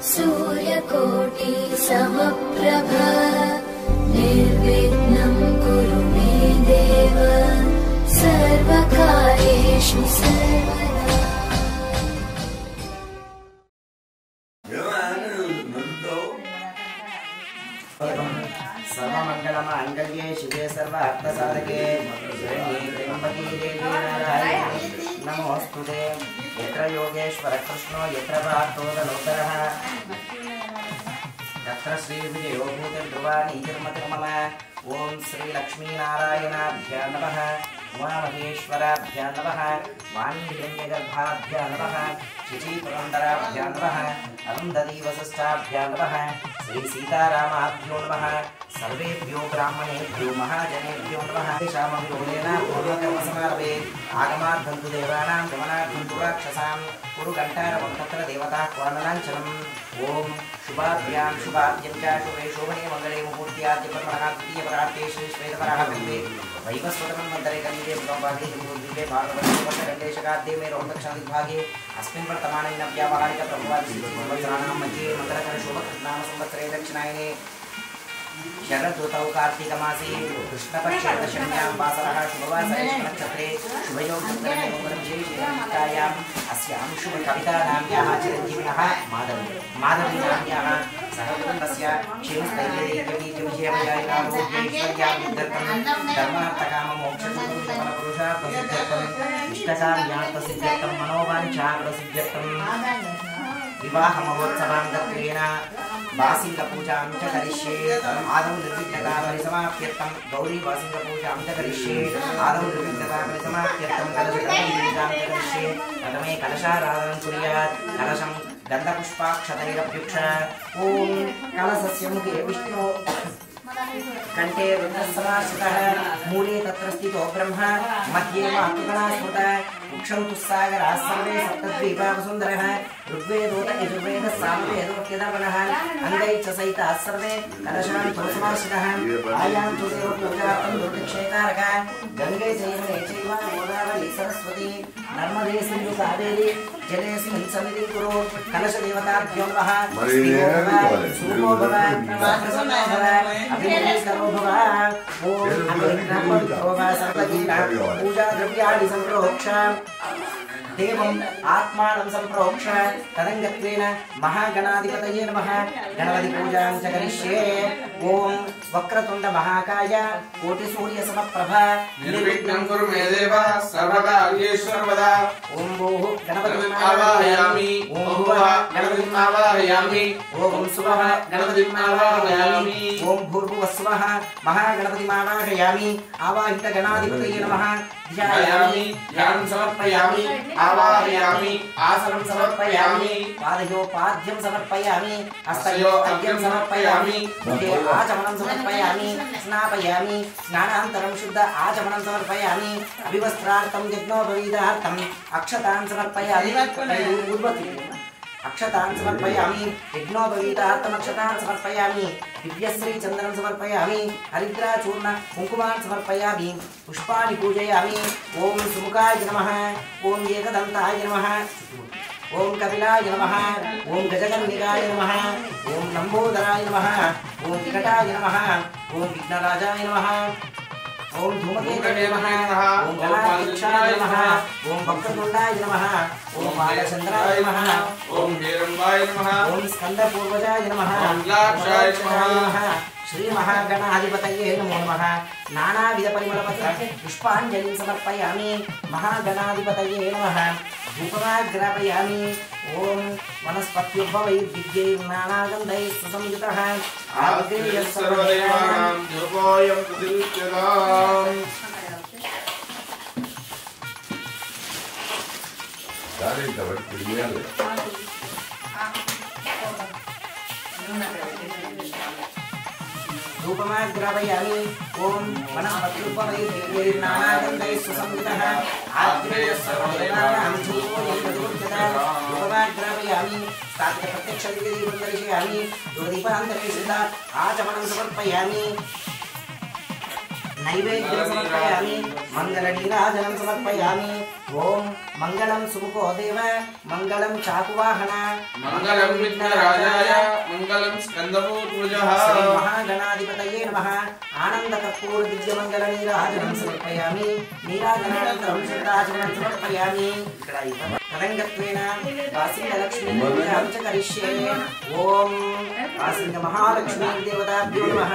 सूर्यकोटि समप्रभ निर्विघ्नं कुरु मे देव सर्वकार्येषु सर्वदा। सर्वमङ्गलमाङ्गल्ये शिवे सर्वार्थसाधके शरण्ये त्र्यम्बके देवी नारायणे नमोऽस्तुते। यत्र योगेश्वरः कृष्णो यत्र पार्थो धनुर्धरः तत्र श्रीविजयो भूतिर्ध्रुवा नीतिर्मतिर्मम। ओं श्रीलक्ष्मीनारायणाभ्यां नमः। उमामहेश्वराभ्यां नमः। वाणीहिरण्यगर्भाभ्यां नमः। शचीपुरन्दराभ्यां नमः। अरुन्धतीवसिष्ठाभ्यां नमः। श्रीसीतारामाभ्यो नमः। सर्वेभ्यो ब्राह्मणेभ्यो महाजनेभ्यो नमः। तेषामभिरोधेन पूर्वकर्मसमारभे आगमार्थन्तु देवानां गमनार्थन्तु राक्षसां कुरु घण्टारवं तत्र देवताः क्वानलाञ्छनम्। ओं शुभाभ्यां शुभाभ्यं च शुभे शोभने मङ्गले मुहूर्त्याद्यपर्वणः द्वितीयपरार्थे श्रीश्वेतपरार्थे वैवस्वतमन्वन्तरे कलियुगे प्रभागे हिन्दुद्वीपे भारतवर्षे मे रोहतक्षादिभागे अस्मिन् वर्तमाने नव्यावहारिकप्रभुवादिवत्सराणां मध्ये मकरकरशोभकृतनाम संवत्सरे दक्षिणायने शरदृतौ कार्तिकमासे कृष्णपक्षे दशम्यां वासरः शुभवासरे नक्षत्रे शुभयोगकरणे मंगलविशेषेणायाम् अस्यां शुभकवितानां याः चिरञ्जीविनः माधवीनाम्याः सहकुटुम्बस्य क्षेमस्थैर्यविजयविजयमयायिकारोग्यैश्वर्याभिवृद्ध्यर्थं धर्मार्थकाममोक्षफलपुरुषार्थसिद्ध्यर्थम् इष्टकार्यार्थसिद्ध्यर्थं मनोवाञ्छार्थसिद्ध्यर्थं विवाहमहोत्सवाङ्गत्वेन वासिंगपूजां च करिष्ये। आदौ निर्विघ्नतापरिसमाप्त्यर्थं गौरी वासिंगपूजां च करिष्ये। आदौ निर्विघ्नतापरिसमाप्त्यर्थं कलशपूजां च करिष्ये। प्रथमे कलशाराधनं कुर्यात्। कलशं गन्धपुष्पाक्षतैरभ्युक्ष। ॐ कलशस्य मुखे विष्णु कंठे रुद्रसमाश्रितः मूले तत्र स्थितो ब्रह्म मध्ये मातृगणा स्मृतः वृक्षं तुस्सागरः सर्वे सप्तद्वीपावसुन्दरः ऋग्वेदोत यजुर्वेदः सामवेदोक्त्यदर्पणः अङ्गैः च सहिताः सर्वे कलशान्तो समाश्रितः आयान्तु देवपूजार्थं दुर्भिक्षेकारकः गङ्गे जयमुने चैव गोदावरी सरस्वती नर्मदे सिन्धु कावेरी जलेऽस्मिन् सन्निधिं कुरु। कलशदेवताभ्यो नमः। सूपो भव प्रसन्नो भव अभिनयकरो भव। ॐ अग्निर्ब्रह्मविद्रो वा सर्वजीवः पूजा द्रव्याणि सम्प्रोक्ष देवम् आत्मानं सम्प्रोक्ष तदङ्गत्वेन महागणाधिपतये नमः। गणपतिपूजां च करिष्ये। ॐ वक्रतुण्ड महाकाय कोटिसूर्यसमप्रभ निर्विघ्नं कुरु मे देव सर्वकार्येषु सर्वदा। ॐ भूः गणपतिम् आवाहयामि। ॐ भुवः गणपतिम् आवाहयामि। ॐ सुवः गणपतिम् आवाहयामि। ॐ भूर्भुवः स्वः महागणपतिम् आवाहयामि। आवाहित गणाधिपतये नमः। ध्यायामि ध्यानं समर्पयामि आवाहयामि आसनं समर्पयामि पादयोपाद्यं समर्पयामि हस्तयोपाद्यं समर्पयामि मुखे आचमनं समर्पयामि स्नापयामि स्नानान्तरं शुद्ध आचमनं समर्पयामि अभिवस्त्रार्थं यज्ञोपवीतार्थम् अक्षतान् समर्पयामि अक्षतान् समर्पयामि यज्ञोपवीतार्थम् अक्षतान् समर्पयामि दिव्यश्री चंदनं समर्पयामि हरिद्राचूर्ण कुंकुमान् समर्पयामि पुष्पाणि पूजयामि। ओम सुमुखाय नमः। ओम एकदन्ताय नमः। ओम कपिलाय नमः। ओम गजकर्णिकाय नमः। ओम लंबोदराय नमः। ओम विकटाय नमः। ओम विघ्नराजाय नमः। ओम धूमकेतवे नमः। ओम गणाध्यक्षाय नमः। ओम वक्रतुण्डाय नमः। ओम बालचन्द्राय नमः। ओम हेरम्बाय नमः। ओम स्कन्दपूर्वजाय नमः। ओम लाक्षाय नमः। श्री महागणाधिपतये नमो नमः। नानाविध परिमलपत्र पुष्पाञ्जलिं समर्पयामि महागणाधिपतये नमः। धूपमाग्रापयामि। ओम वनस्पत्युद्भवैर्विद्यैर्नानागन्धैः सुसंयुतः आग्नेयः सर्वदेवानां धूपोऽयं प्रदीप्यताम्। धूपमाग्रापयामि। ओम वनस्पत्युद्भवैर्विद्यैर्नानागन्धैः सुसंयुतः आग्नेयः सर्वदेवानां धूपोऽयं प्रदीप्यताम्। धूपमाग्रापयामि। स्थापित प्रत्यक्षदीपं दर्शयामि। दीपान्तरे सिद्ध आचमनं समर्पयामि। नैवेद्यं समर्पयामि मङ्गलनीराजनं समर्पयामि ओम मंगलम सुमुखो देव मंगलम चाकुवाहन मंगलम विघ्नराजाय मंगलम स्कंदपूर्वजः श्री महागणाधिपतये नमः आनंद कर्पूर दिव्य मंगल नीराजनं समर्पयामि नीराजनानन्तरं शुद्धाचमनं समर्पयामि तदंगत्वेन वासिंगलक्ष्मी पूजां च करिष्ये ओम वासिंग महालक्ष्मी देवताभ्यो नमः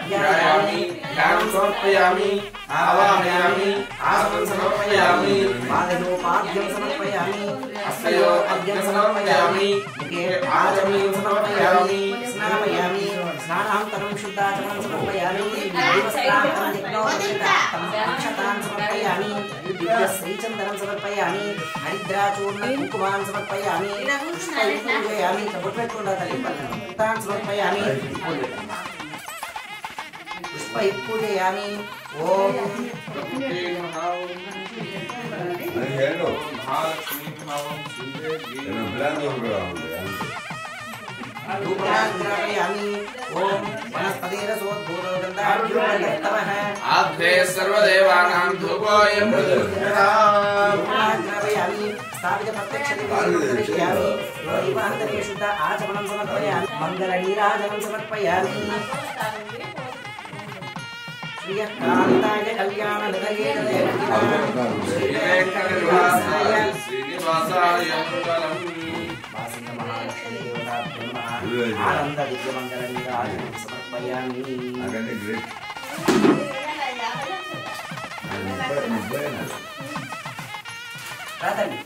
ध्यायामि ध्यानं समर्पयामि आवाहयामि आसनं समर्पयामि पादयोपाद्यं समर्पयामि हस्तयोपाद्यं समर्पयामि मुखे आचमनीं समर्पयामि स्नापयामि स्नानान्तरं शुद्धाचमनं समर्पयामि दिवस्नानं यज्ञोपवीतार्थं अक्षतां समर्पयामि दिव्यश्रीचन्दनं समर्पयामि हरिद्राचूर्ण कुङ्कुमान् समर्पयामि पुष्पपूजयामि तान् समर्पयामि पुष्पपूजयामि ओम आद्वे सर्वदेवानां धूपोऽयं स्थापित प्रत्यक्ष दीपान्तरे शुद्ध आचमनं समर्पयामि मङ्गलनीराजनं समर्पयामि कान्ताय कल्याण निधये श्रीवेङ्कटनिवासाय श्रीनिवासाय मङ्गलम् वासिंग महालक्ष्मी देवताभ्यो नमः आनन्द दिव्य मंगल नीराजनं समर्पयामि राधनी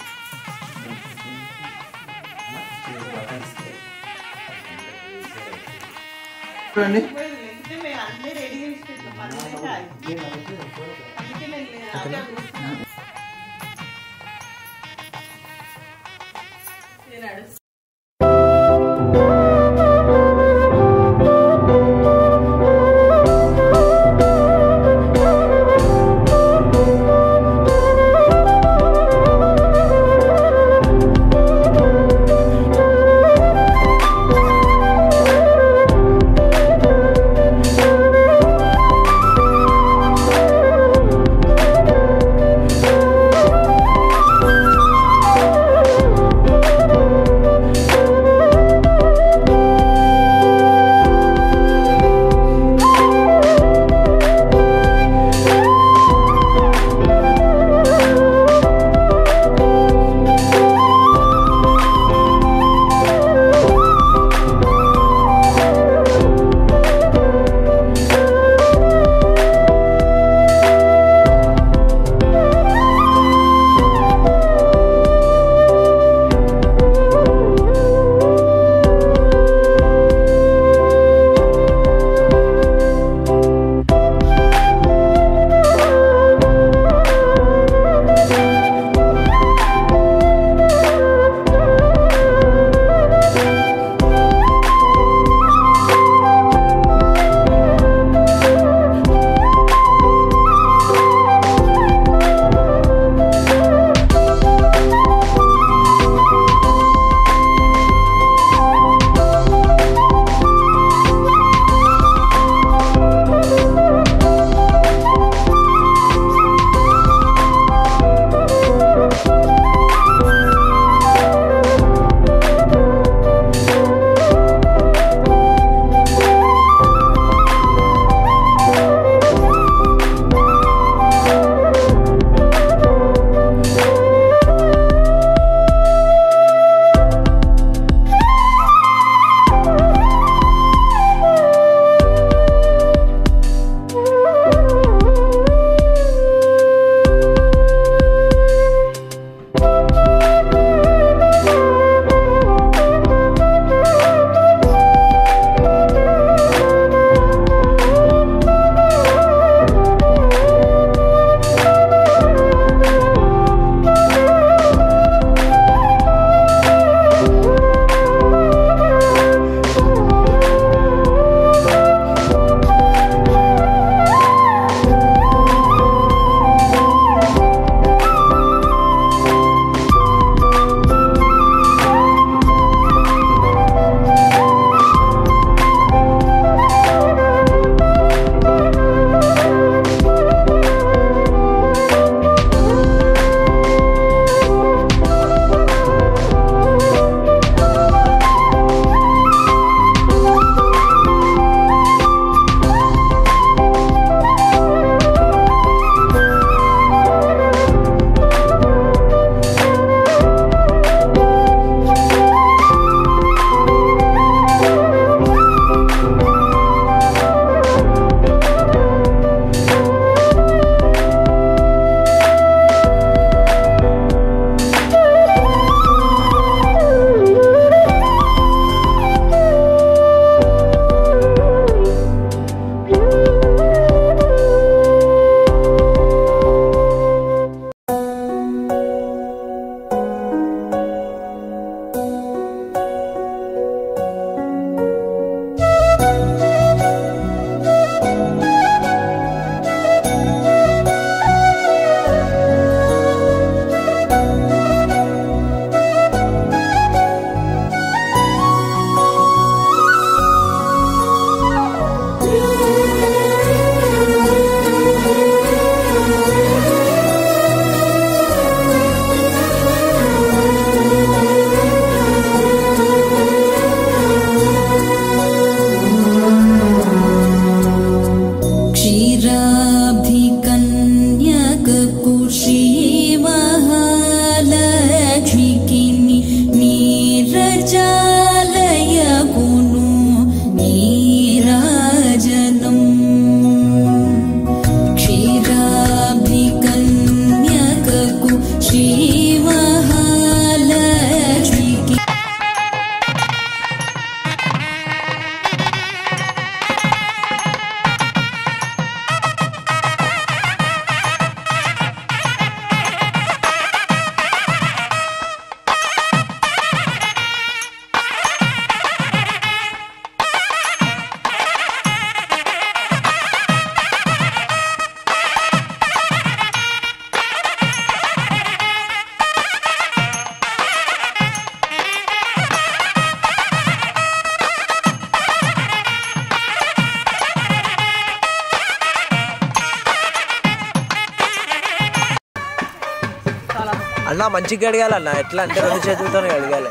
అన్న మంచిగా అడగాలన్న, ఎట్లా అంటే 2 చేతులతో అడగాలి.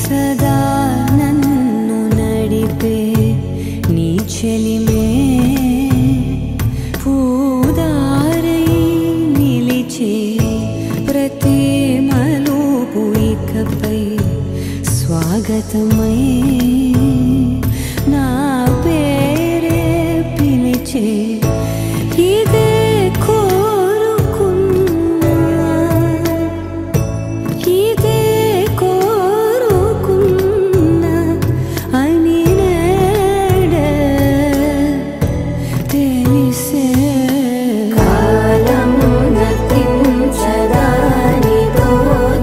సదా నన్ను నడిపే నీ చెలిమే పూదారై నిలిచే ప్రతి మలుపు ఇకపై స్వాగతమై నా పేరే పిలిచే ఇదే కోరుకున్నా ఇదే కోరుకున్నా అని నేడే తెలిసే కాలం నతించదా నీతో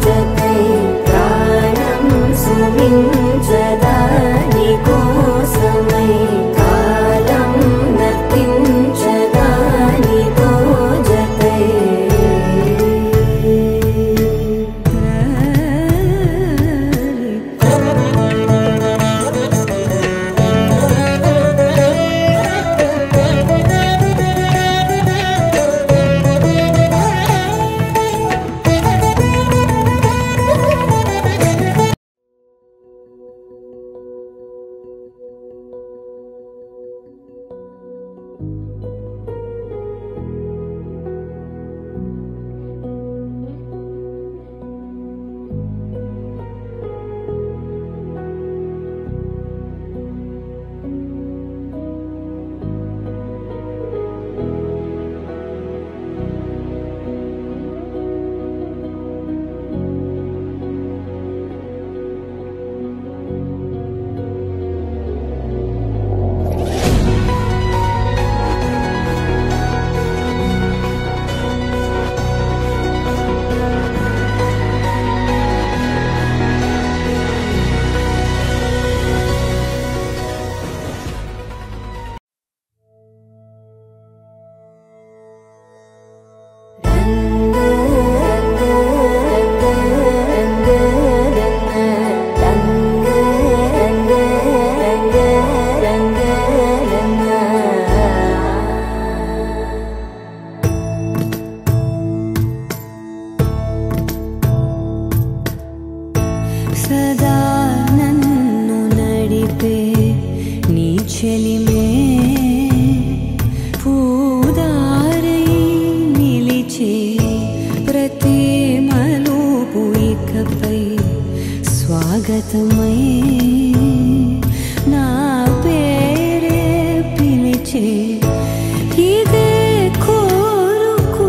జతై ప్రాణం సుమించదా నీ కోసమై కాలం నతించదా నీతో జతై సదా నన్ను నడిపే నీ చెలిమే పూదారై నిలిచే ప్రతి మలుపు ఇకపై స్వాగతమై నా పేరే పిలిచే ఇదే కోరుకున్నా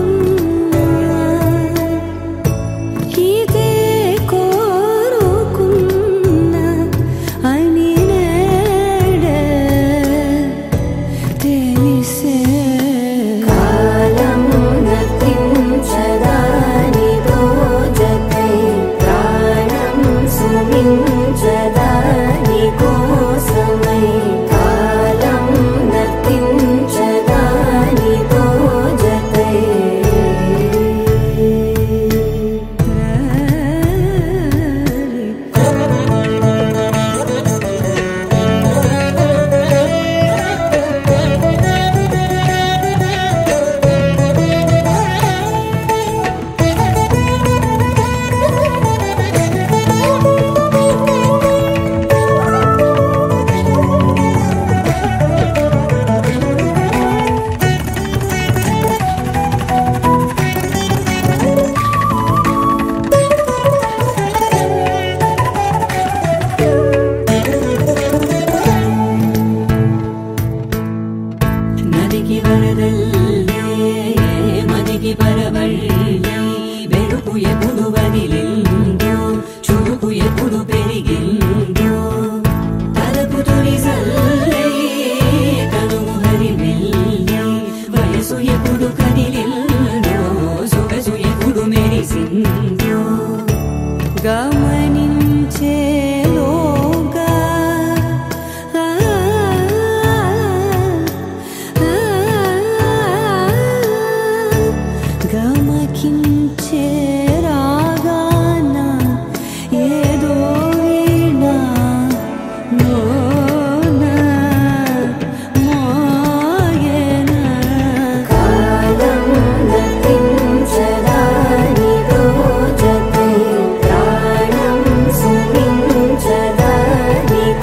ఇదే కోరుకున్నా అని నేడే తెలిసే కాలం నతించదా నీతో జతై ప్రాణం సుమించదా పలికించే రాగాన ఏదో వీణా లోన మోయన కాలం నతించదాని రోజతై ప్రాణం సుమించదాని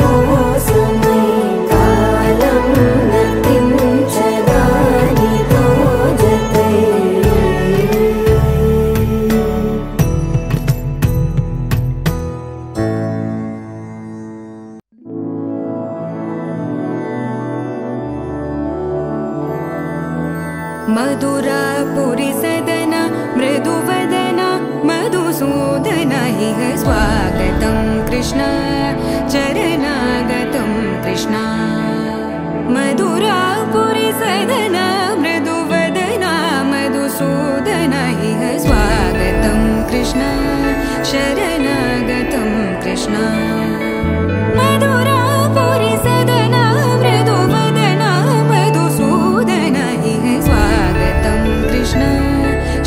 కోసమై కాలం నతించదాని రోజతై मधुरापुरी सदन मृदुवदन मधुसूदन इह स्वागतं कृष्ण चरणागतं कृष्ण मधुरापुरी सदन मृदुवदन मधुसूदन इह स्वागतं कृष्ण शरणागतं कृष्ण मधुरापुरी सदन मृदुवदन मधुसूदन इह स्वागतं कृष्ण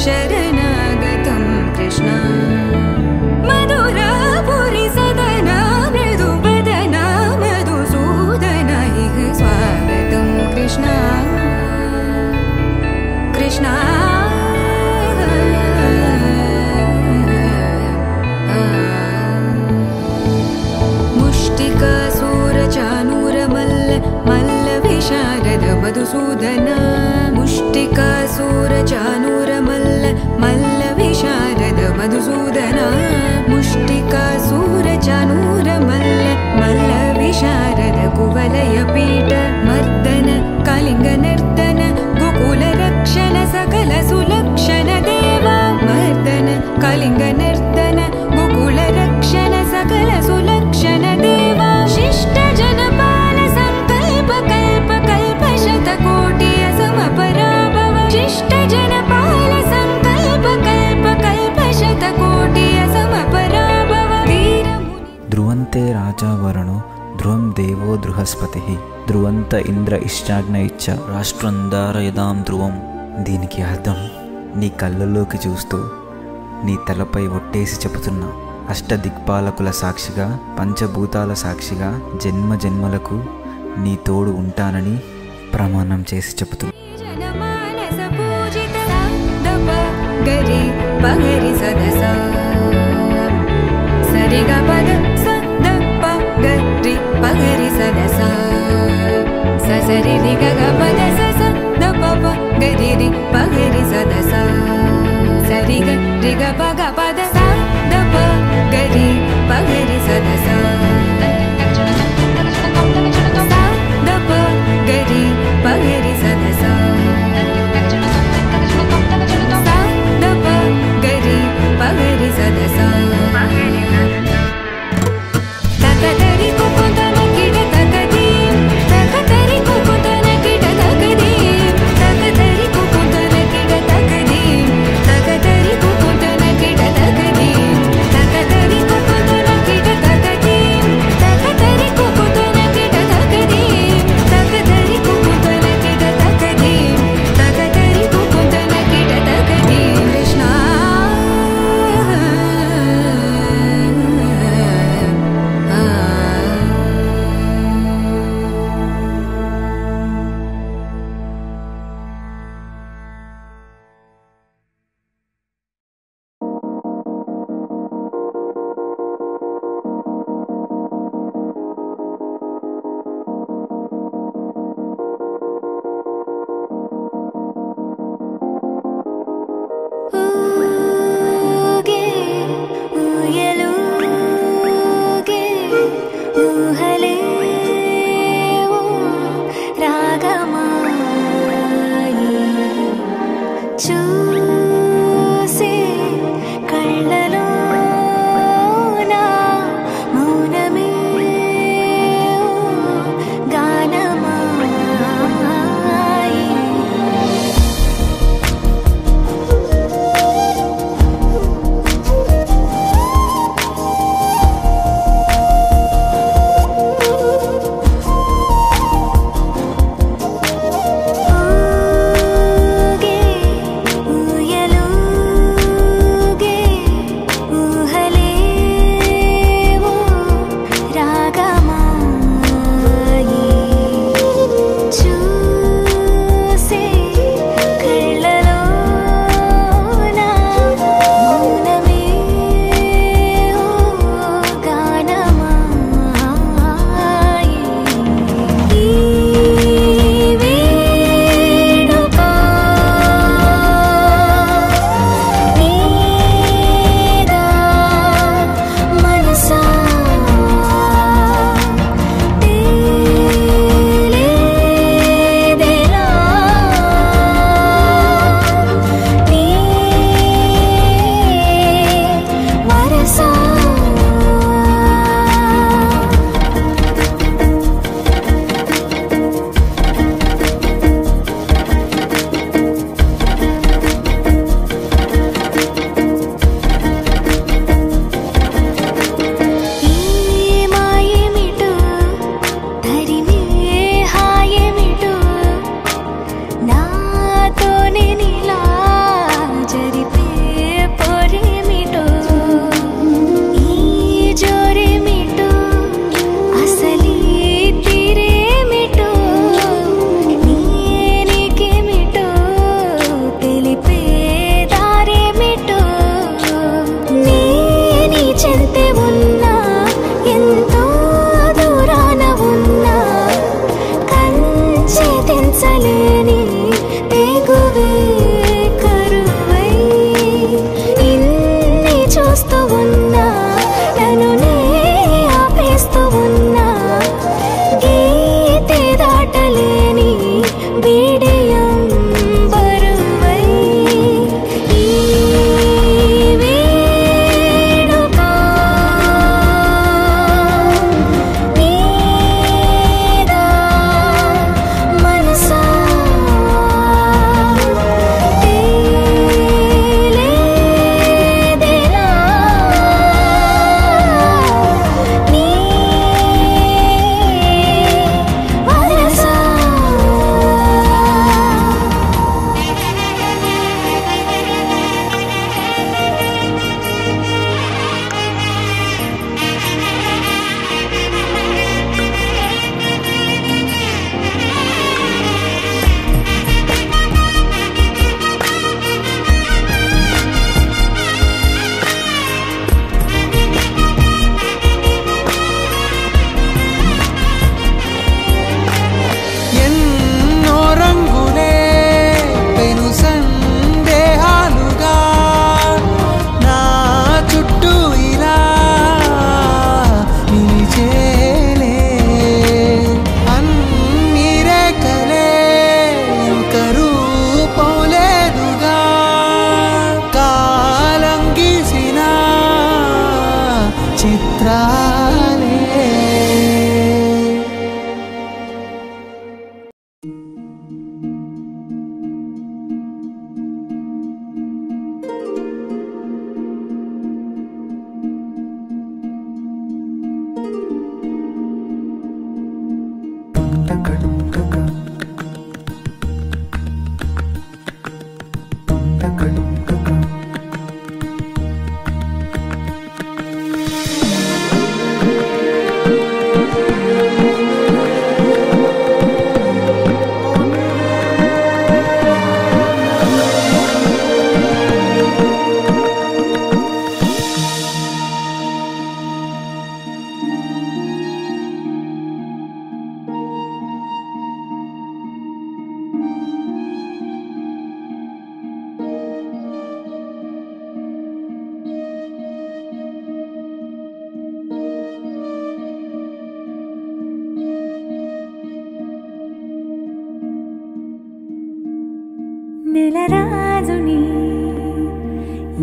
शरणागतं कृष्ण मधुरापुरी सदन मृदुवदन मधुसूदन इह स्वागतं कृष्ण कृष्ण मुष्टिकासूरचानूरमल्ल मल्लविशारद मधुसूदन मुष्टिकासूरचानूरमल्ल मल्लविशारद मधुसूदन मुष्टिकासूरचानूरमल्ल मल्लविशारद कुवलयपीठ मर्दन कलिङ्गनर्दन गोकुलरक्षण सकल सुलक्षण देवा मर्दन कलिङ्गनर्दन गोकुलरक्षण सकल सुलक्षण देवा शिष्ट जनपाल संकल्प कल्प कल्प शतकोटि असमपराभव शिष्ट जनपाल संकल्प कल्प कल्प शतकोटि असमपराभव ధ్రువంతే రాజా వరుణో ధ్రువం దేవో బృహస్పతి ధ్రువంత ఇంద్ర ఇష్టాజ్ఞ ఇచ్చ రాష్ట్రంధారయదాం ధ్రువం. దీనికి అర్థం నీ కళ్ళలోకి చూస్తూ నీ తలపై ఒట్టేసి చెబుతున్నా, అష్టదిక్పాలకుల సాక్షిగా పంచభూతాల సాక్షిగా జన్మ జన్మలకు నీ తోడు ఉంటానని ప్రమాణం చేసి చెబుతున్నా. जनमानस पूजित दप गरि पगरि सदस सरि ग पद स द प गरि पगरि सदस स सरि रि ग ग पद स स द प प गरि रि पगरि सदस सरि ग रि ग प ग पद स द प गरि पगरि सदस स द प गरि पगरि सदस द प गरि पगरि सदस तकदरि कुकुतन किड तकदीं तकदरि कुकुतन किड तकदीं तकदरि कुकुतन किड तकदीं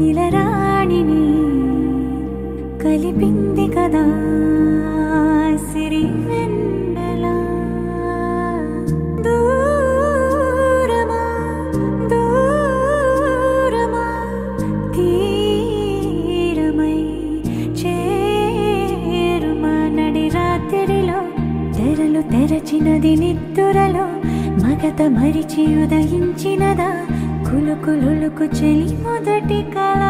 ఇలరాణిని కలిపింది కదా సిరి వెన్నెల. దూరమా దూరమా తీరమై చేరుమా నడి రాత్రిలో తెరలు తెరచినది నిద్దురలో మగత మరిచి ఉదయించినదా కులుకులుకు చెలి మొదటి కళ.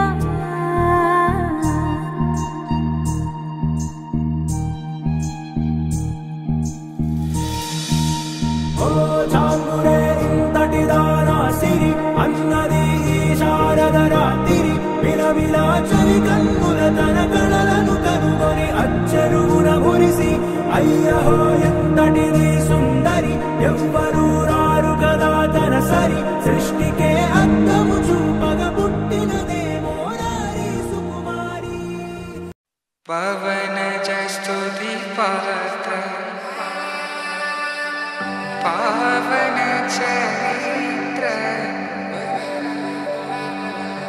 అన్నది ఈ శారద రాత్రి విలవిలా చలి కన్నుల తన కళలను కనుగొని అచ్చరువున మురిసి అయ్యహో ఎంతటిది సుందరి ఎవ్వరూ రారు కదా తన సరి సృష్టికే అద్దము చూపగ పుట్టినదేమో నారీ సుకుమారి. పవన జస్తుతి పాత్ర పావన చరిత్ర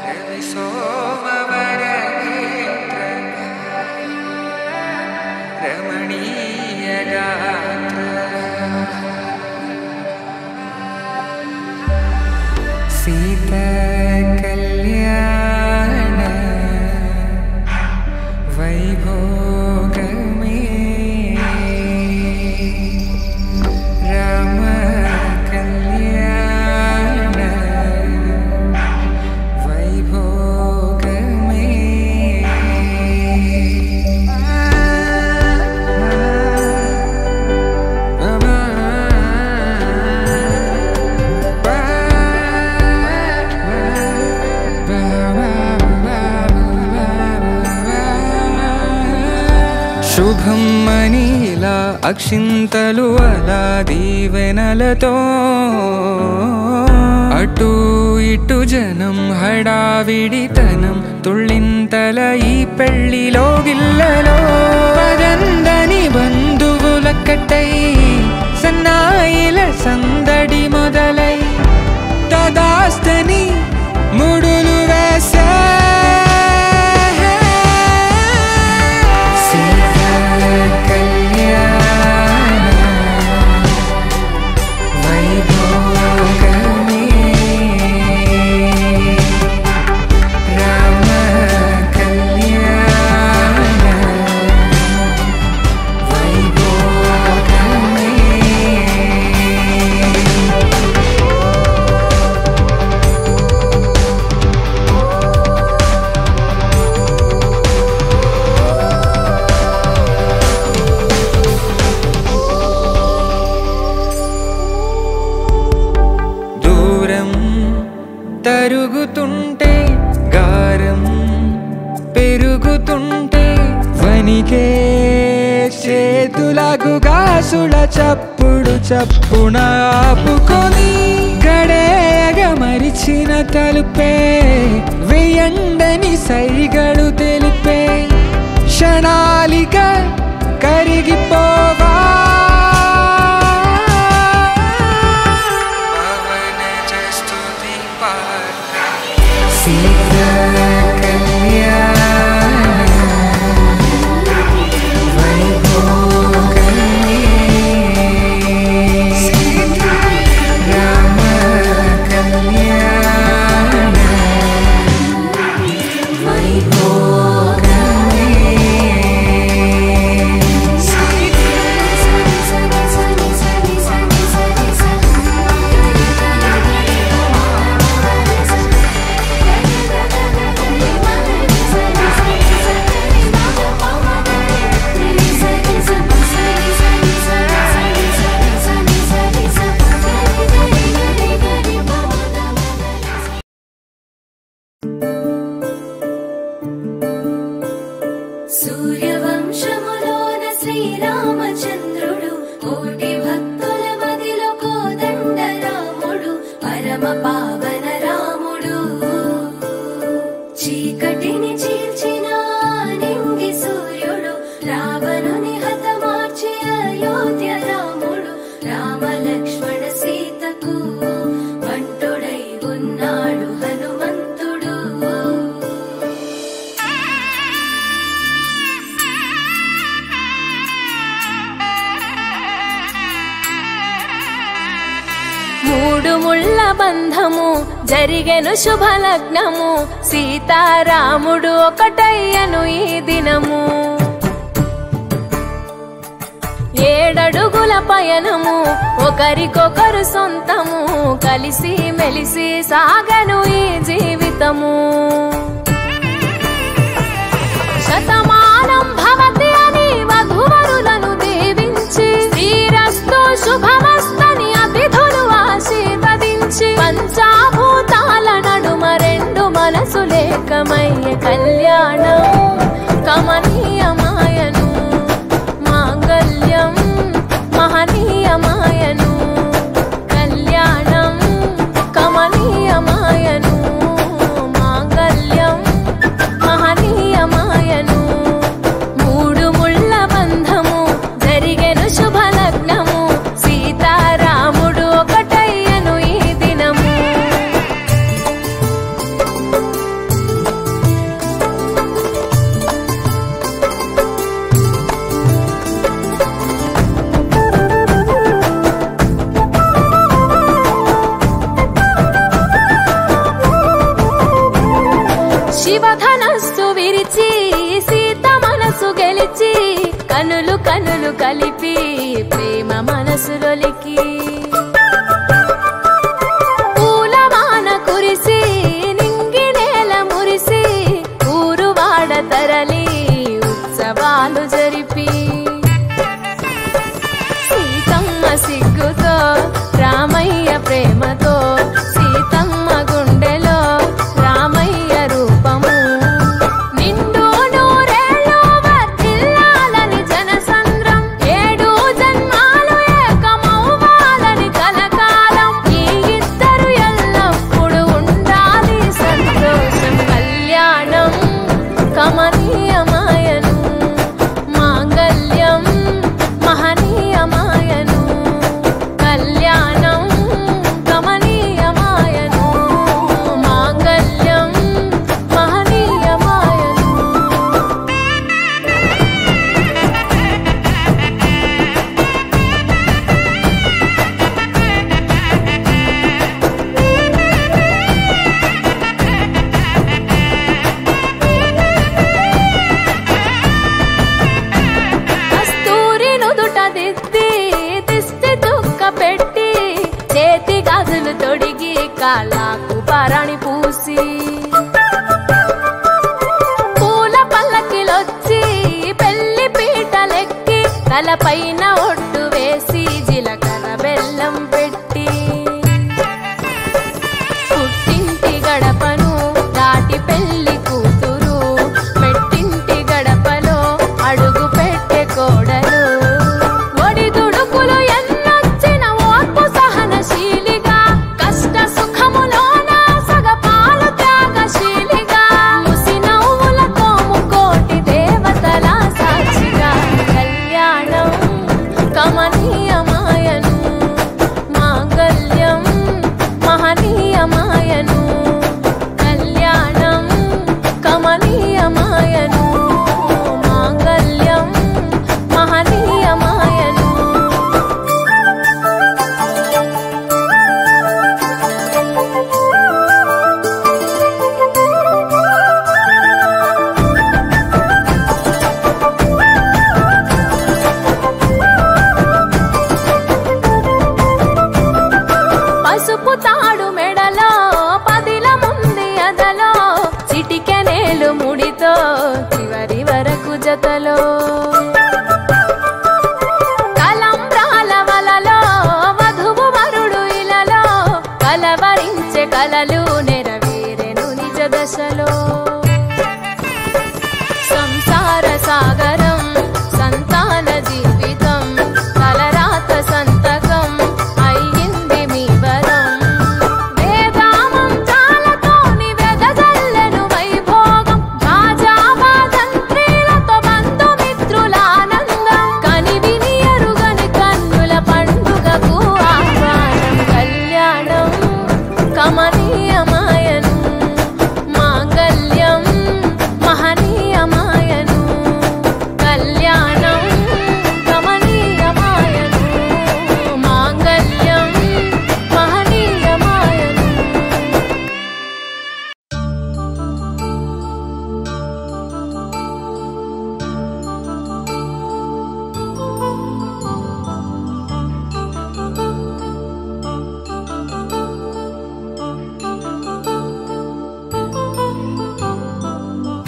రవి సోమవర నేత్ర రమణీయ గాత్ర సీతా కళ్యాణ వైభోగమే రామ కళ్యాణ వైభోగమే. శుభం మనీలా అక్షింతలు అలా దీవెనలతో అటు ఇటు జనం హడావిడితనం తుళ్ళింతల ఈ పెళ్లిలో గిల్లలో పదందని బంధువులక్కటై సన్నాయిల సందడి మొదలై తదాస్తని ముడులు వేసే తరుగుతుంటే గారం పెరుగుతుంటే వనికే చేతులకు గాసుల చప్పుడు చప్పున ఆపుకొని గడేగ మరిచిన తలుపే వెయ్యండని సైగడు తెలిపే క్షణాలిక కరిగిపోవా. బంధము జరిగెను శుభలగ్నము సీతారాముడు ఒకటయ్యను ఈ దినము 7 అడుగుల పయనము ఒకరికొకరు సొంతము కలిసి మెలిసి సాగను ఈ జీవితము శతమానం భవతి అని వధువరులను దీవించి శ్రీరస్తు శుభమస్తని అతిథులు ఆశీర్వదించి పంచాభూతాల నడుమ 2 మనసులేకమయ్యే కళ్యాణం కమనీయమాయను మాంగళ్యం మహనీయమాయను కళ్యాణం కమనీయమాయను మాంగళ్యం మహనీయమాయను 3 ముళ్ళ బంధము జరిగెను శుభలగ్నము సీతారాముడు ఒకటయ్యను ఈ దినము శివధనస్సు విరిచి సీత మనసు గెలిచి కనులు కనులు కలిపి ప్రేమ మనసులొలికి పూలవాన కురిసి నింగి నేల మురిసి ఊరువాడ తరలి ఉత్సవాలు జరిపి సీతమ్మ సిగ్గుతో రామయ్య ప్రేమతో సీతమ్మ గుండెలో రామయ్య రూపము నిండు నూరేళ్ళు వర్ధిల్లాలని జనసంద్రం 7 జన్మాలు ఏకమవ్వాలని కలకాలం ఈ ఇద్దరు ఎల్లప్పుడూ ఉండాలి సంతోషం కళ్యాణం కమనీయమాయను మాంగళ్యం మహనీయమాయను కళ్యాణం కమనీయమాయను మాంగళ్యం మహనీయమాయను కస్తూరి నుదుట దిద్ది దిష్టి తుక్క పెట్టి చేతి గాజులు తొడిగి కాళ్ళకు పారాణి పూసి పూల పల్లకిలొచ్చి పెళ్లి పీటలెక్కి తలపైన ఒట్టు వేసి జీలకర్ర బెల్లం పెట్టి పుట్టింటి గడపను దాటి పెళ్లి కూతురు పెట్టింటి గడపలో అడుగు పెట్టే కోడలు ఒడిదుడుకులు ఎన్నొచ్చిన ఓర్పు సహనశీలిగా కష్ట సుఖములోన సగపాలు త్యాగశీలిగా ముసి నవ్వులతో ముకోటి దేవతల సాక్షిగా కళ్యాణం కమనీయమాయను మాంగళ్యం మహనీయమాయను కళ్యాణం కమనీయమాయను మాంగళ్యం మహనీయమాయను పసుపు తాడు మెడలో పదిల ముంది అదలో చిటికెనేలు ముడితో చివరి వరకు జతలో కలంబ్రాల వలలో వధువు వరుడు ఇలలో కలవరించే కలలు నెరవేరెను నిజ దశలో సంసార సాగరం సంతాన జీవితం తలరాత సంతకం అయ్యింది మీ వరం వేదామంతాలతోని వెదజల్లెను వైభోగం భాజావాదంత్రీలతో బంధుమిత్రుల ఆనందం కనివిని ఎరుగని కన్నుల పండుగకు ఆహ్వానం కళ్యాణం కమనీయమాయను మాంగళ్యం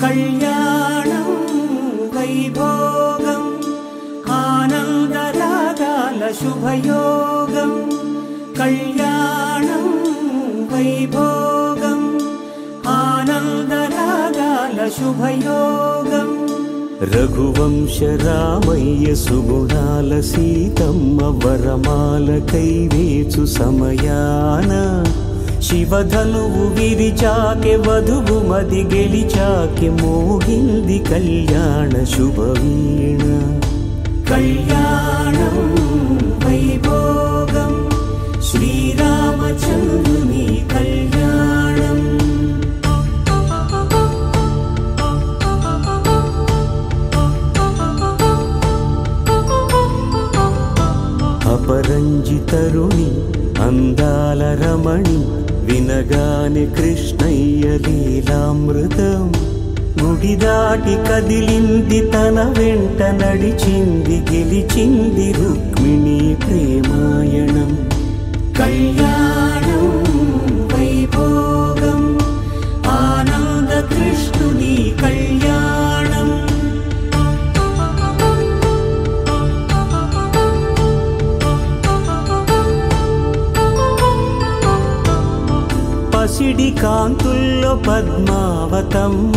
కళ్యాణం వైభోగం ఆనందరాగాల శుభయోగం కళ్యాణం వైభోగం ఆనందరాగాల శుభయోగం రఘువంశ రామయ్య సుగుణాల సీతమ్మ వరమాల కైవేచు సమయాన శివధనువు విరిచాకె వధువు మది గెలిచాకె మోగింది కళ్యాణ శుభవీణ కళ్యాణం వైభోగం శ్రీరామచంద్రుని కళ్యాణం అపరంజితరుణి అందాల రమణి వినగానే కృష్ణయ్య లీలామృతం గుడి దాటి కదిలింది తన వెంట నడిచింది గెలిచింది రుక్మిణి ప్రేమాయణం కళ్యాణం వైభోగం ఆనంద కృష్ణుని కళ్యాణం పసిడి కాంతుల్లో పద్మావతమ్మ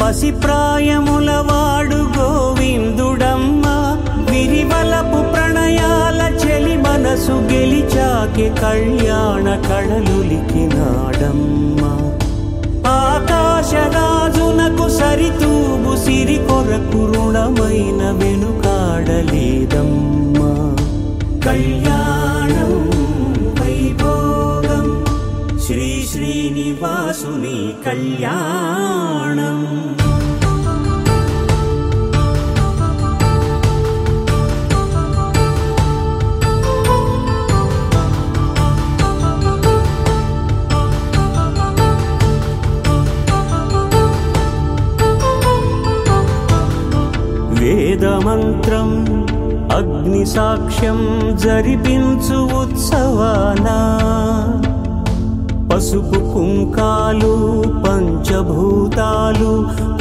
పసిప్రాయముల వాడు గోవిందుడమ్మ విరివలపు ప్రణయాల చెలి మనసు గెలిచాకే కళ్యాణ కళలులికినాడమ్మ ఆకాశరాజునకు సరితూగు సిరి కొరకు రుణమైన వెనుకాడలేదమ్మా కళ్యాణం వైభోగం శ్రీ శ్రీనివాసుని కళ్యాణం వేదమంత్రం అగ్ని సాక్ష్యం జరిపించు ఉత్సవానా పసుపు కుంకాలు పంచభూతాలు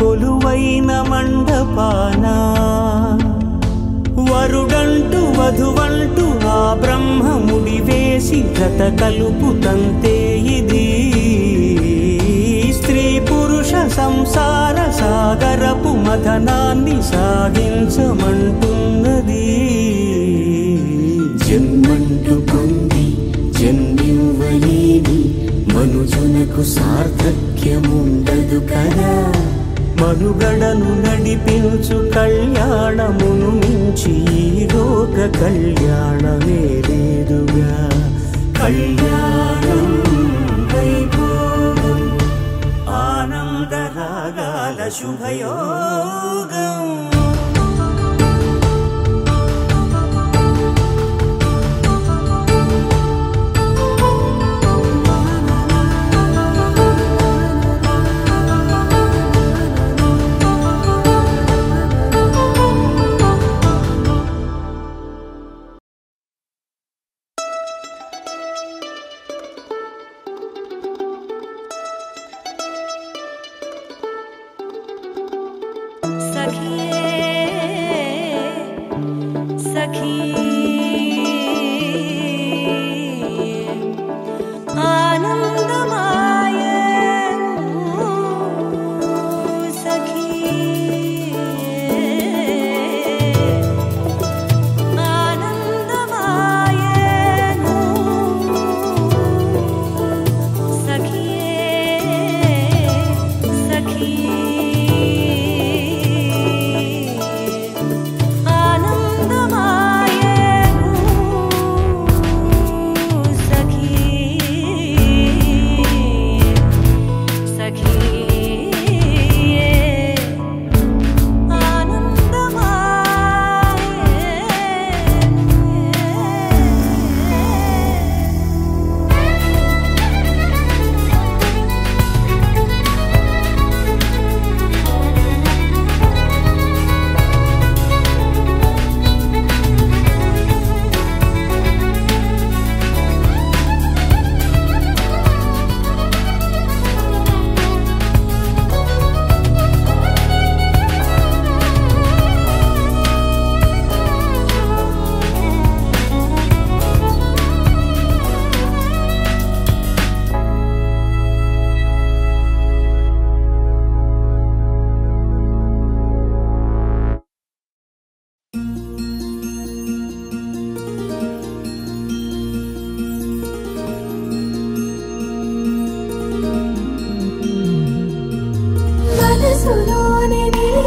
కొలువైన మండపాన వరుడంటూ వధువంటూ ఆ బ్రహ్మముడి వేసి జత కలుపుతంతే ఇది స్త్రీ పురుష సంసార సాగరపు మథనాన్ని సాగించమంటున్నది జన్మంటూ పొంది జన్మివ్వలేని మనుజునకు సార్థక్యముండదు కదా మనుగడను నడిపించు కళ్యాణమును మించి ఈ లోక కళ్యాణమే లేదుగా కళ్యాణం వైభోగం ఆనందరాగాల శుభయోగం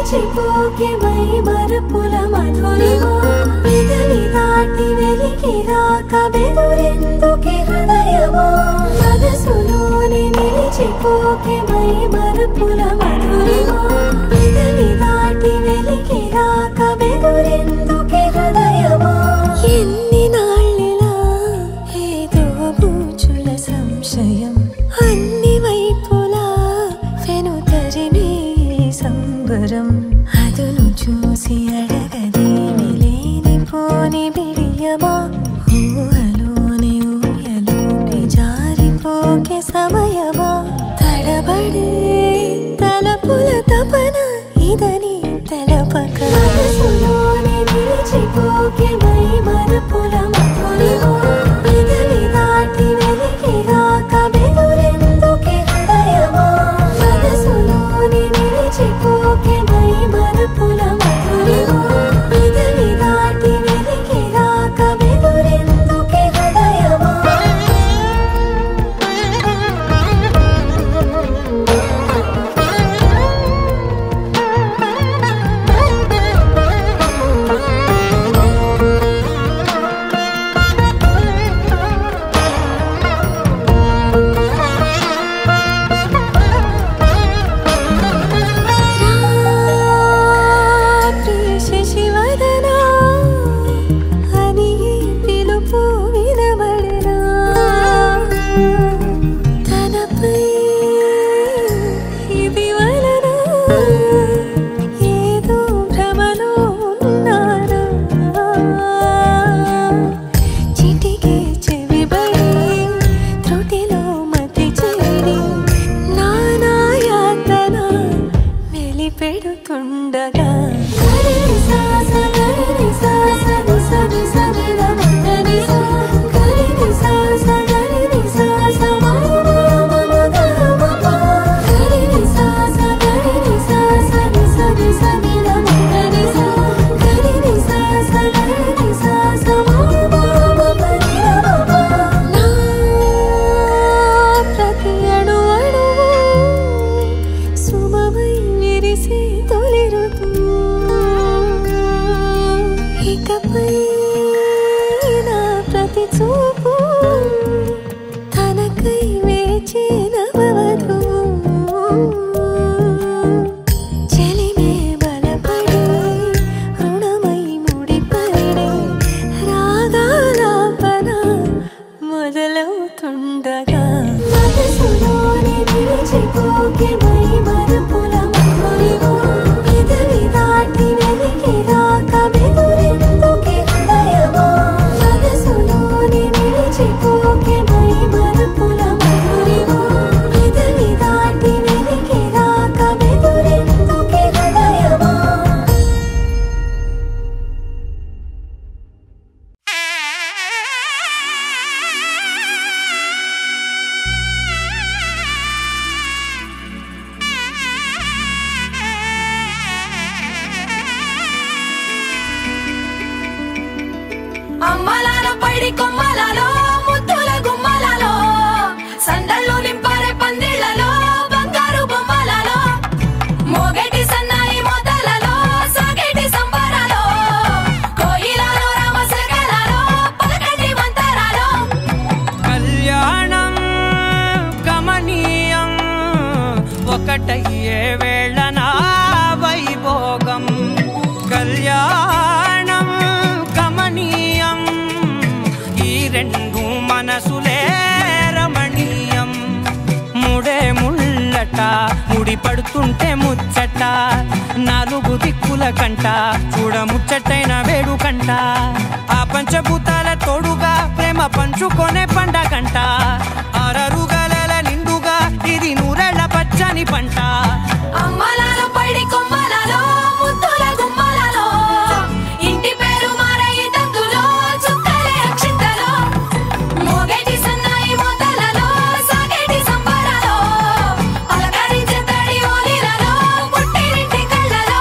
నిలిచిపోకే మై మరపుల మధురిమా పెదవి దాటి వెలికి రాక బెదురెందుకే హృదయమా మనసులోని నిలిచిపోకే మై మరపుల మధురిమా పెదవి దాటి వెలికి రాక బెదురెందుకే హృదయమా ఎన్ని నాళ్ళిలా ఏదో బూచుల సంశయం అన్ని వైపులా వెనుతరినే సంబరం అదును చూసి అడగదేమి లేనిపోని బిడియమా ఊహలోని ఊయలోకి జారిపోకే సమయమా తడబడే తలపుల తపన ఇదని తెలపక మనసులోని నిలిచిపోకే మై మరపుల మధురిమా పెదవి దాటి వెలికి రాక బెదురెందుకే హృదయమా మనసులోని నిలిచిపోకే మై మరపుల మధురిమా పెదవి దాటి వెలికి రాక బెదురెందుకే హృదయమా శశివదనా అని పిలుపు వినబడనా తనపై ఇది వలన ఏదో భ్రమలో ఉన్నానా చిటికే చెవిబడి త్రుటిలో మతి చేరి నానాయాతన మెలిపెడుతుండగా ప్రతి అణు అణువు సుమమై విరిసే తొలి ఋతువు ఇకపై నా ప్రతి చూపు తనకై వేచి నవవధువు చెలిమే బలపడి రుణమై ముడిపడి రాగాలాపన మొదలవుతుండగా మనసులోని నిలిచిపోకే మై మరపుల మధురిమా పెదవి దాటి వెలికి రాక బెదురెందుకే హృదయమా మనసులోని నిలిచిపోకే మై మరపుల మధురిమా పెదవి దాటి వెలికి రాక బెదురెందుకే హృదయమా అమ్మలాల పైడి కొమ్మలలో ముద్దుల గుమ్మలలో సందళ్ళు నింపారే పందిళ్లలో బంగారు బొమ్మలలో మోగేటి సన్నాయి మొదలలో సాగేటి సంబరాలో కోయిలలో రామశకలలో పలకండి మంతరాలో కళ్యాణం గమనీయం ఒకటయ్యే వేళ నా వైభోగం కళ్యాణం గమనీయం ఈ రెండు మనసులే రమణీయం ముడే ముళ్ళట ముడి పడుతుంటే ముచ్చట నాలుగు దిక్కుల కంట చూడ ముచ్చటైన వేడుకంట ఆ పంచభూతాల తోడుగా ప్రేమ పంచుకొనే పండగంట అరరుగల నిండుగా ఇది నూరెళ్ళ పచ్చని పంట అమ్మలాల పైడి కొమ్మలలో ముద్దుల గుమ్మలలో ఇంటి పేరు మారయి తందులో చుక్కలే అక్షింతలో మోగేటి సన్నాయి మొదలలో సాగేటి సంబరాలో పలకరించే తడి ఓలిలలో పుట్టినింటి కళ్ళలో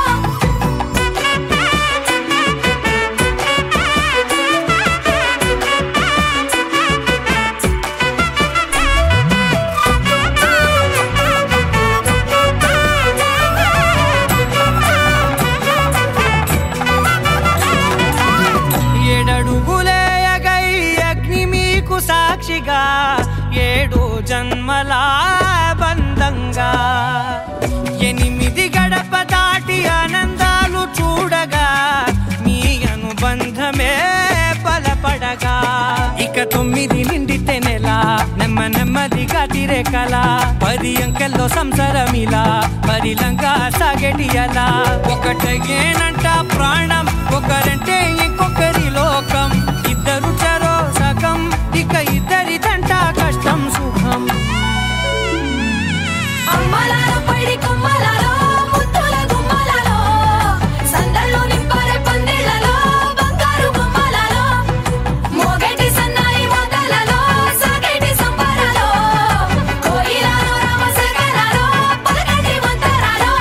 నెమ్మదిగా తీరే కళ 10 అంకెల్లో సంసారమిలా పరిలంగా సాగేటియలా ఒకటేనంట ప్రాణం ఒకరంటే ఇంకొకరి లోకం ఇద్దరు చరో సగం ఇక ఇద్దరిదంట కష్టం సుఖం అమ్మలాలో పడి కొమ్మలాలో ముత్తుల గుమ్మలాలో సందళ్ళు నింపరే పందిళ్ళలో బంగారు గుమ్మలాలో మోగేటి సన్నాయి మోతలలో సాగేటి సంబరాలో కోయిలాలో రామసగనాలో పలకటి మంతరాలో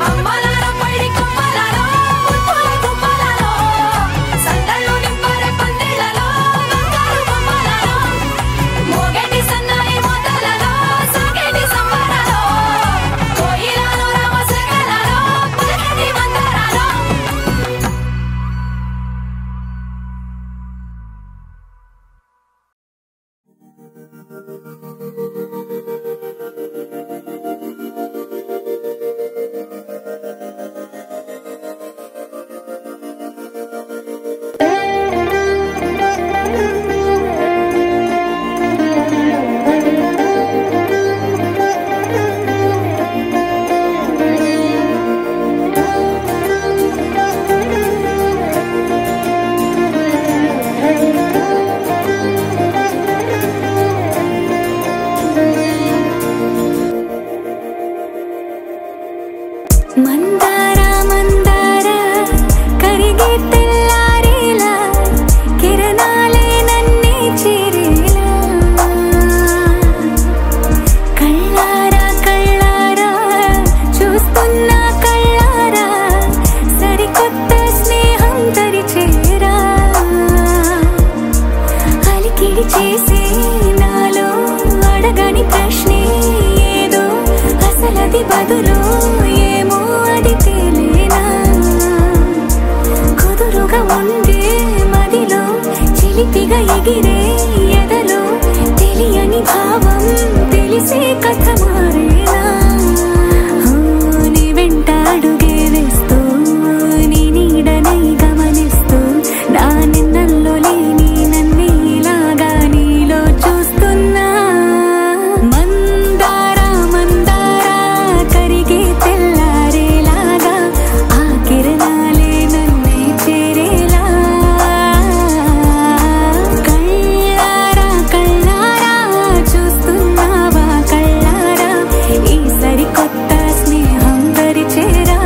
అమ్మలాలో పడి కొమ్మలాలో ముత్తుల గుమ్మలాలో సందళ్ళు నింపరే పందిళ్ళలో బంగారు గుమ్మలాలో మోగేటి సన్నాయి మోతలలో సాగేటి సంబరాలో కోయిలాలో రామసగనాలో పలకటి మంతరాలో మందార మందార కరిగే తెల్లారేలా కిరణాలే నన్నే చేరేలా కళ్ళారా కళ్ళారా చూస్తున్నా కళ్ళారా సరికొత్త స్నేహం దరిచేరా అలికిడి చేసే నాలో అడగని ప్రశ్నే ఏదో అసలది బదులు ఏమో అది తేలేనా కుదురుగా ఉండే మదిలో చిలిపిగా ఎగిరే ఎదలో తెలియని భావం తెలిసే కథ మారేనా నీ వెంట అడుగే వేస్తూ నీ నీడనై గమనిస్తూ నా నిన్నల్లో లేని నన్నే ఇలాగా నీలో చూస్తున్నా మందార మందార కరిగే తెల్లారేలాగా ఆ కిరణాలే నన్నే చేరేలా కళ్ళారా కళ్ళారా చూస్తున్నావా కళ్ళారా ఈ సరికొత్త స్నేహం దరిచేరా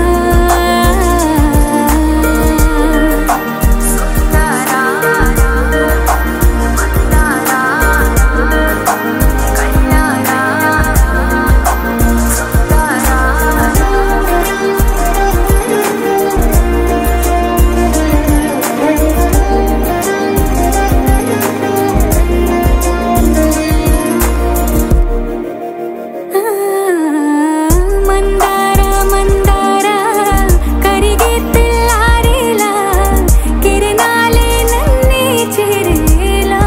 మందార మందార కరిగే తెల్లారేలా కిరణాలే నన్నే చేరేలా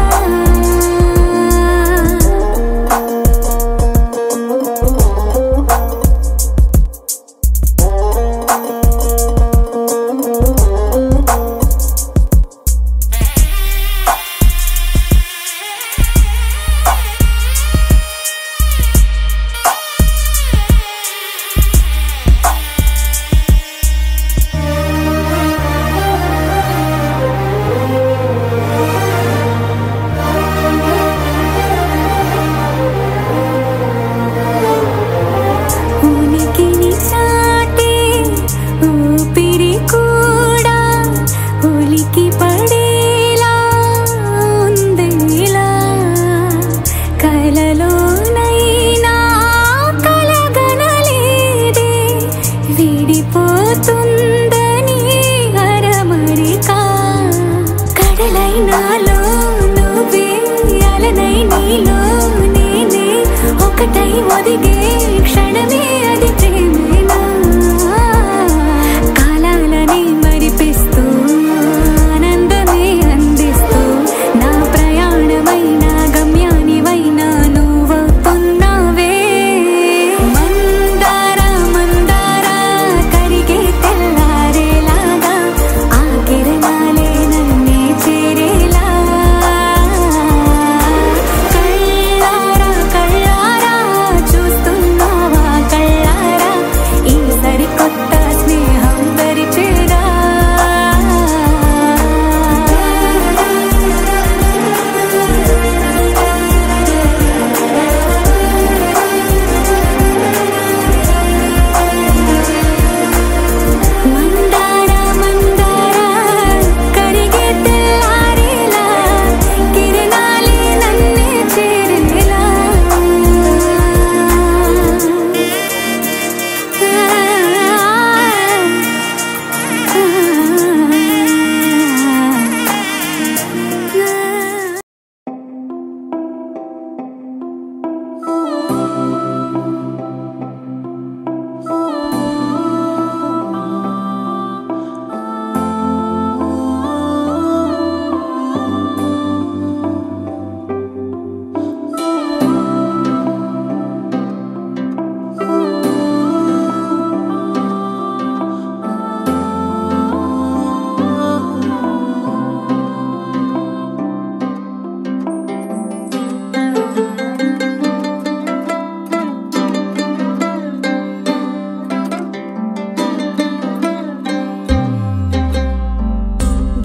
ఉనికిని చాటే ఊపిరి కూడా ఉలికి పడేలా ఉందేలా కలలోనైనా కలగనలేదే విడిపోతుందని అరమరికా కడలైనాలో నువ్వే అలనై నీలో నేనే ఒకటై ఒదిగే క్షణమే అది ప్రేమేనా కాలాలని మరిపిస్తూ ఆనందమే అందిస్తూ నా ప్రయాణమైన గమ్యానివైనా నువ్వవుతున్నావే మందార మందార కరిగే తెల్లారేలాగా ఆ కిరణాలే నన్నే చేరేలా కళ్ళారా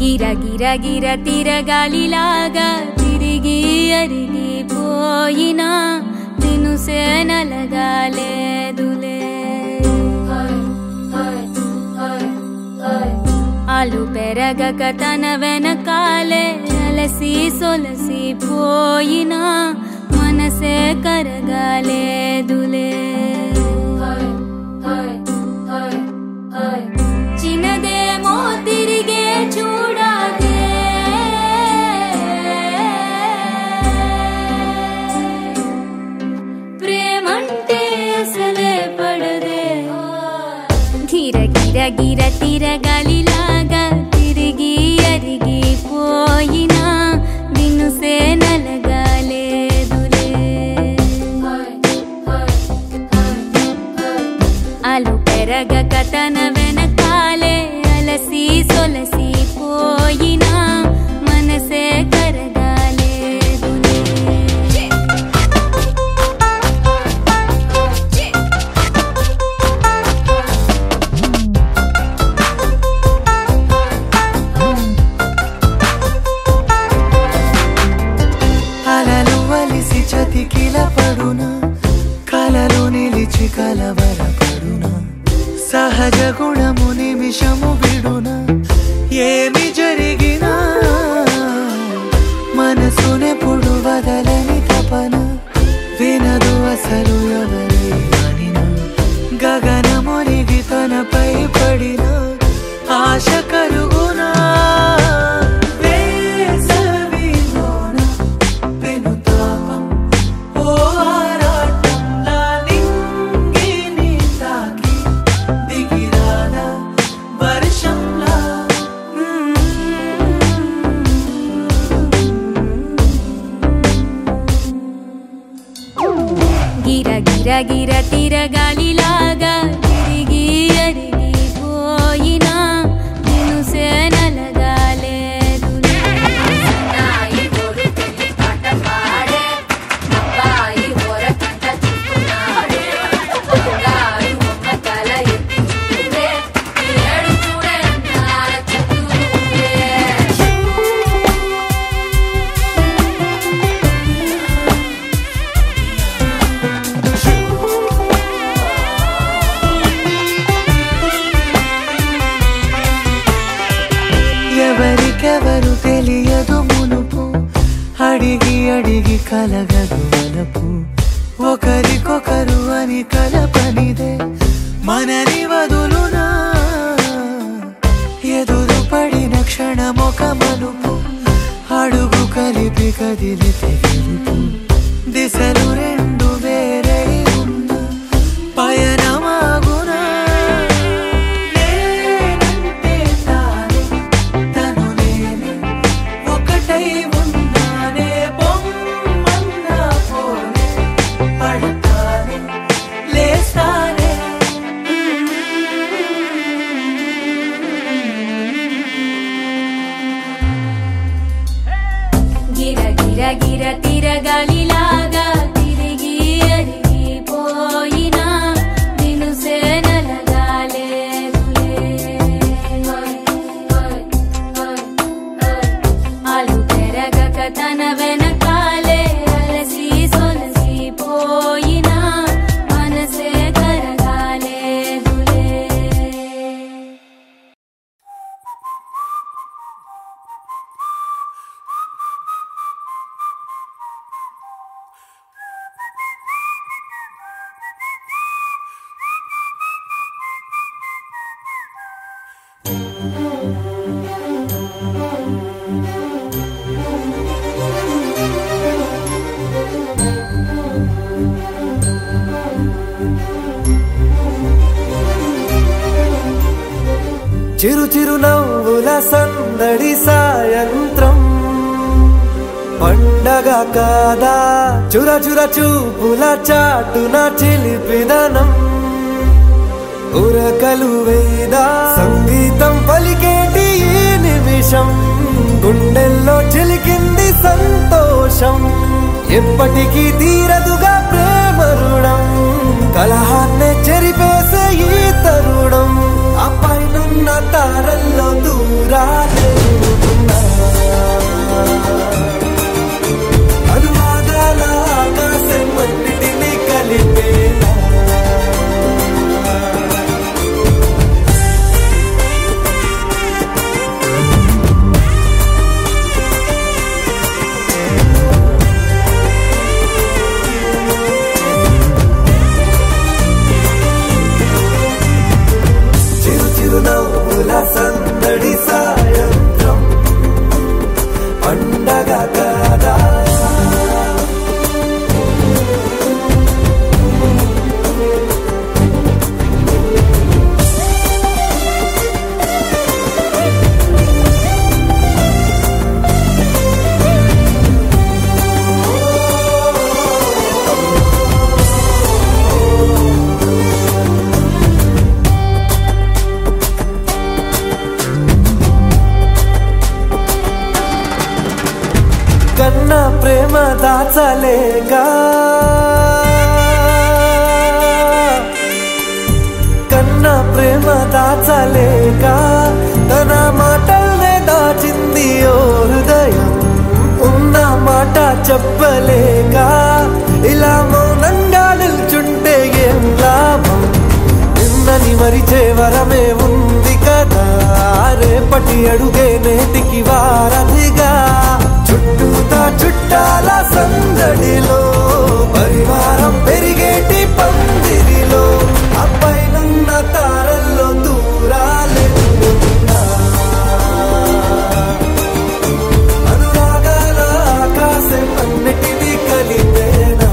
గిర గిర తిరగాలిలాగా తిరిగి అరిగిపోయినా దినుసే నలగాలేదులే ఆలు పెరగక తన వెనకాలే అలసి సొలసిపోయినా మనసే కరగాలేదులే చిన్నదేమో తిరిగే చూడాలే ప్రేమంటే అసలే పడదే గిర గిర గిర తిరగాలిలాగా తిరిగి అరిగిపోయినా దినుసే నలగాలేదులే ఆలు పెరగక తన వెనకాలే అలసి సొలసిపోయినా మనసే కరగాలేదులే అలలు వలిసి చతికిల పడునా కలలు నిలిచి కలవరపడునా సహజ గుణము నిమిషము విడునా ఏమి జరిగినా మనసునెప్పుడు వదలని తపన వినదు అసలు ఎవరి అనినా గగనమునిగి తనపై పడిన ఆశ కలుగునా గిర గిర తిరగాలిలాగా తిరిగి అరిగిపోయినా దినుసే నలగాలేదులే ఎవరికెవరు తెలియదు మునుపు అడిగి అడిగి కలగదు వలపు ఒకరికొకరు అని కలపనిదే మనని వదులునా ఎదురు పడిన క్షణమొక మలుపు అడుగు కలిపి కదిలితే గెలుపు దిశలు రెండు వేరే ఉన్న పయనమాగునా గిర చిరు చిరు నవ్వుల సందడి సాయంత్రం పండగ కాదా చుర చుర చూపుల చాటున చిలిపిదనం ఉరకలు వేదా సంగీతం పలికేటి ఈ నిమిషం గుండెల్లో చిలికింది సంతోషం ఎప్పటికీ తీరదుగా ప్రేమ రుణం కలహాన్నే చెరిపేసే ఈ తరుణం ఆ పైనున్న తారల్లో దూరాలే అనువాదాల ఆకాశం అన్నిటినీ కలిపేలా చిరునవ్వుల సందడి సాయంత్రం పండగ కాదా కన్నా ప్రేమ దాచలేక కన్నా ప్రేమ దాచలేక తన మాటల్నే దాచింది ఓ హృదయం ఉన్న మాట చెప్పలేక ఇలా మౌనంగా నిల్చుంటే ఏం లాభం నిన్నని మరిచే వరమే ఉంది కదా రేపటి అడుగే నేటికి వారధిగా చుట్టూతా చుట్టాల సందడిలో పరివారం పెరిగేటి పందిరిలో అబ్బాయినున్న తారల్లో దూరాలే అనురాగాల ఆకాశం అన్నిటినీ కలిపేనా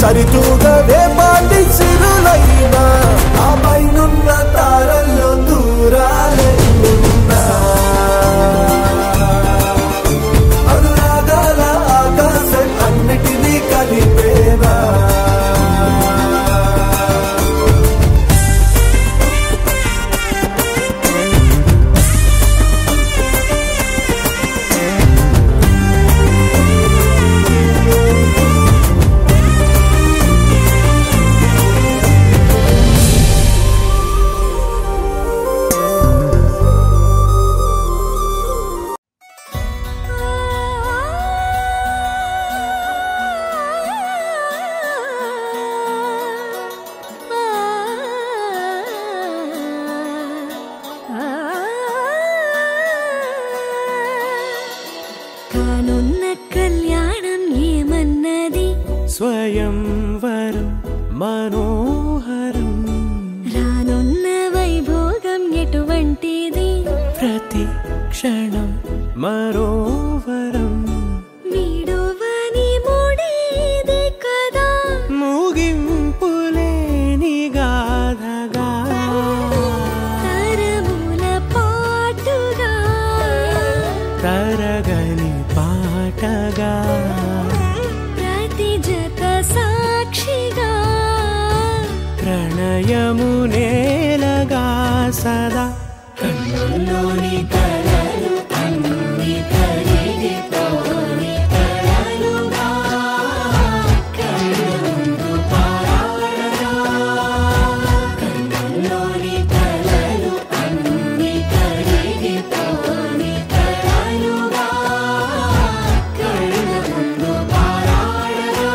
సరితూగవే పాటి సిరులైనా ఆ పైనున్న తారల్లో దూరాలే ఉన్నా అనురాగాల ఆకాశం అన్నిటినీ కలిపేనా స్వయంవరం మనోహరం రానున్న వైభోగం ఎటువంటిది ప్రతి క్షణం మరోవరం వీడువని మూడేది కదా ముగింపులేని గాథగా హృదయము నేలగా సదా కన్నుల్లోని కలలు అన్ని కరిగిపోని కలలుగా కళ్ళు ముందు పారాడగా కన్నుల్లోని కలలు అన్ని కరిగిపోని కలలుగా కళ్ళు ముందు పారాడగా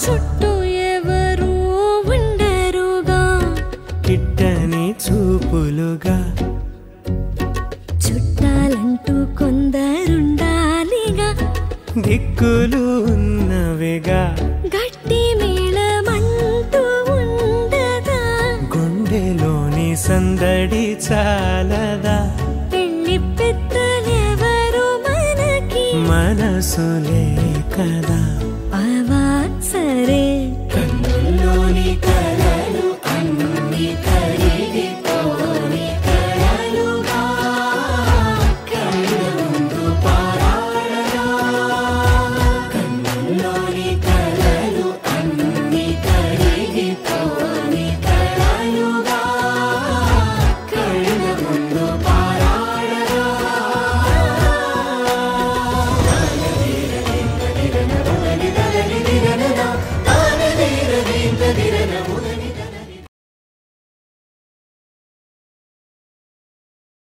చుట్టూ ఎవరు ఉండరుగా కిట్టని చూపులుగా చుట్టాలంటూ కొందరుండాలిగా దిక్కులు ఉన్నవిగా గట్టి మేళమంటూ ఉండదా గుండెలోని సందడి చాలదా పెళ్లి పెద్దలెవరు మనకి మనసులే కదా అవా సరే